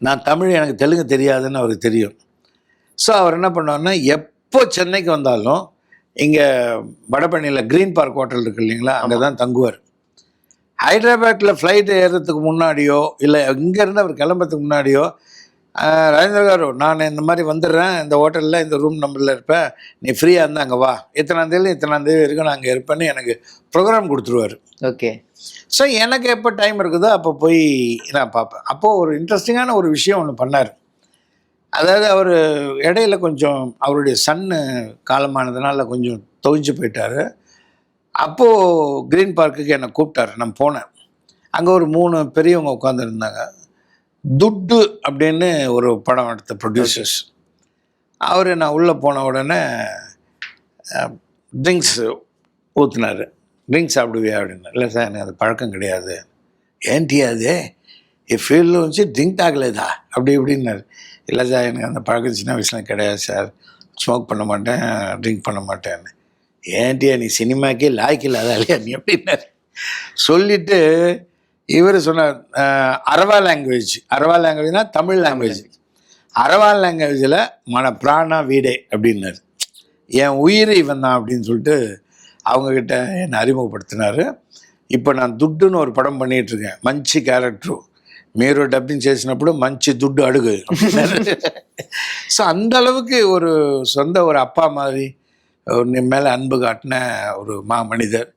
நான் தமிழ் எனக்கு தெலுங்கு தெரியாதுன்னு அவருக்கு தெரியும். ஸோ அவர் என்ன பண்ணுவார்னா, எப்போ சென்னைக்கு வந்தாலும் இங்கே வடபழனியில் க்ரீன் பார்க் ஹோட்டல் இருக்கு இல்லைங்களா, அங்கே தான் தங்குவார். ஹைதராபாத்தில் ஃப்ளைட் ஏறுறதுக்கு முன்னாடியோ இல்லை இங்கேருந்து அவர் கிளம்புறதுக்கு முன்னாடியோ, ராஜேந்திர காரு நான் இந்த மாதிரி வந்துடுறேன், இந்த ஹோட்டலில் இந்த ரூம் நம்பரில் இருப்பேன், நீ ஃப்ரீயாக இருந்தால் அங்கே வா, இத்தனாந்தேதி வரைக்கும் நான் அங்கே இருப்பேன்னு எனக்கு ப்ரோக்ராம் கொடுத்துருவார். ஓகே. ஸோ எனக்கு எப்போ டைம் இருக்குதோ அப்போ போய் நான் பார்ப்பேன். அப்போது ஒரு இன்ட்ரெஸ்டிங்கான ஒரு விஷயம் ஒன்று பண்ணார். அதாவது அவர் இடையில கொஞ்சம் அவருடைய சன்னு காலமானதுனால கொஞ்சம் தொய்ஞ்சு போயிட்டார். அப்போது க்ரீன் பார்க்குக்கு என்னை கூப்பிட்டார். நான் போனேன். அங்கே ஒரு 3 பெரியவங்க உட்காந்துருந்தாங்க. துட்டு அப்படின்னு ஒரு படம் எடுத்த ப்ரொடியூசர்ஸ். அவர் நான் உள்ளே போன உடனே ட்ரிங்க்ஸ் ஊற்றுனார். ட்ரிங்க்ஸ் சாப்பிடுவியா அப்படின்னா, இல்லை சார் எனக்கு அது பழக்கம் கிடையாது. ஏன்டி அது ஃபீல்டில் வச்சு ட்ரிங்க் ஆகலைதா அப்படி இப்படின்னாரு. இல்லை சார் எனக்கு அந்த பழக்கம் சின்ன வயசுலாம் கிடையாது சார், ஸ்மோக் பண்ண மாட்டேன், ட்ரிங்க் பண்ண மாட்டேன்னு. ஏன்ட்டியா நீ சினிமாக்கே லாய்க்கு இல்லாத இல்லையா நீ அப்படின்னாரு. சொல்லிவிட்டு இவர் சொன்னார், அரவா லாங்குவேஜ்னா தமிழ் லாங்குவேஜ். அரவா லாங்குவேஜில் மன பிராணா வீடே அப்படின்னாரு. என் உயிர் இவன் தான் அப்படின்னு சொல்லிட்டு அவங்கக்கிட்ட என்னை அறிமுகப்படுத்தினார். இப்போ நான் துட்டுன்னு ஒரு படம் பண்ணிகிட்ருக்கேன். మంచి క్యారెక్టరు మీరు డబ్బింగ్ చేసినప్పుడు మంచి దుడ్డు అడుగు. ஸோ அந்த அளவுக்கு ஒரு சொந்த ஒரு அப்பா மாதிரி மேலே அன்பு காட்டின ஒரு மாமனிதர்.